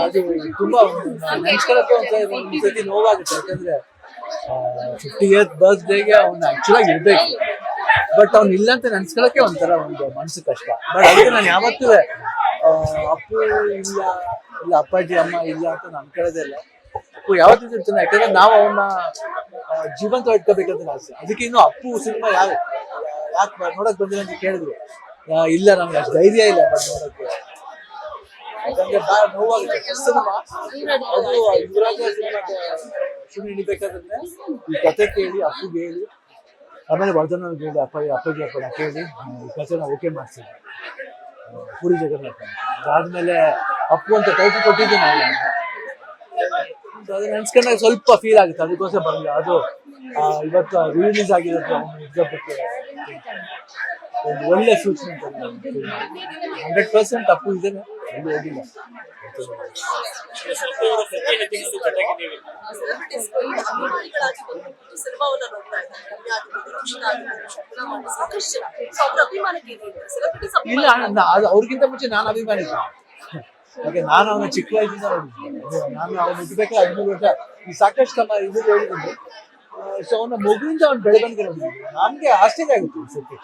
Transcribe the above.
ಅದು ತುಂಬಾ ನೆನ್ಸ್ಕೊಳಕ್ಕೆ ಒಂದ್ಸತಿ ನೋವಾಗುತ್ತೆ. ಯಾಕಂದ್ರೆ 50th ಬರ್ತ್ಡೇಗೆ ಅವ್ನು ಆಕ್ಚುಲಾಗಿ ಇರ್ಬೇಕು, ಬಟ್ ಅವ್ನು ಇಲ್ಲ ಅಂತ ನೆನ್ಸ್ಕೊಳಕ್ಕೆ ಒಂಥರ ಒಂದು ಮನ್ಸು ಕಷ್ಟ. ಬಟ್ ಅದಕ್ಕೆ ನಾನು ಯಾವತ್ತೂ ಅಪ್ಪು ಇಲ್ಲ ಇಲ್ಲ ಅಪ್ಪಾಜಿ ಅಮ್ಮ ಇಲ್ಲ ಅಂತ ನಾನು ಅನ್ಕೊಳ್ಳೋದೇ ಇಲ್ಲ. ಅಪ್ಪು ಯಾವತ್ತೂ ಇರ್ತಾನೆ, ಯಾಕಂದ್ರೆ ನಾವು ಅವನ್ನ ಜೀವಂತ ಇಟ್ಕೋಬೇಕಂತ ಆಸೆ. ಅದಕ್ಕೆ ಇನ್ನು ಅಪ್ಪು ಸಿನಿಮಾ ಯಾಕೆ ನೋಡಕ್ ಬಂದಿಲ್ಲ ಅಂತ ಕೇಳಿದ್ರು. ಇಲ್ಲ ನಮ್ಗೆ ಅಷ್ಟು ಧೈರ್ಯ ಇಲ್ಲ ಬಂದು ನೋಡಕ್ಕೆ, ಯಾಕಂದ್ರೆ ನೋವಾಗುತ್ತೆ. ಸಿನಿಮಾ ಅದು ಯುವರಾಜ ಸಿನಿಮಾಗೆ ಸುಮ್ಮನೆ ಹಿಡಿಬೇಕಾದ್ರೆ ಈ ಕತೆ ಕೇಳಿ ಅಪ್ಪುಗೆ ಹೇಳಿ, ಆಮೇಲೆ ವರ್ಧನವ್ರಿಗೆ ಹೇಳಿ ಅಪ್ಪಾಜಿ ಅಪ್ಪನ ಕೇಳಿ ಈ ಕಥೆನ ಓಕೆ ಮಾಡ್ಸಿದ್ವಿ ಪುರಿ ಜಗನ್ನಾಥ. ಅದಾದ್ಮೇಲೆ ಅಪ್ಪು ಅಂತ ಟೈಟಲ್ ಕೊಟ್ಟಿದ್ದು ನಾನು. ಅದನ್ನ ನೆನ್ಸ್ಕೊಂಡಾಗ ಸ್ವಲ್ಪ ಫೀಲ್ ಆಗುತ್ತೆ, ಅದಕ್ಕೋಸ್ಕರ ಬರಲಿಲ್ಲ. ಅದು ಇವತ್ತು ರಿಲೀಸ್ ಆಗಿರುತ್ತೆ ಅವನು ಎಕ್ಸಾಂಪಕ್ಕೆ ಒಂದು ಒಳ್ಳೆ ಸೂಚನೆ ಅಂತ 100% ಅಪ್ಪು ಇದ್ದೇನೆ, ಅಲ್ಲಿ ಹೋಗಿಲ್ಲ. ಇಲ್ಲ, ಅವ್ರಿಗಿಂತ ಮುಂಚೆ ನಾನು ಅಭಿಮಾನಿ. ಹಾಗೆ ನಾನು ಅವನ ಚಿಕ್ಕ ವಯಸ್ಸಿಂದ ನೋಡಿದ್ದೆ. ನಾನು ಅವನು ಇರ್ಬೇಕಾದ್ರೆ 13 ವರ್ಷ ಈ ಸಾಕಷ್ಟು ನಮ್ಮ ಇದು ಹೇಳಿದ್ದೀನಿ. ಸೊ ಅವನ ಮಗುವಿಂದ ಅವ್ನು ಬೆಳೆದಂಗೆ ನೋಡಿದ್ವಿ. ನಮ್ಗೆ ಆಶ್ಚರ್ಯ ಆಗುತ್ತೆ ಈ ಸತಿ.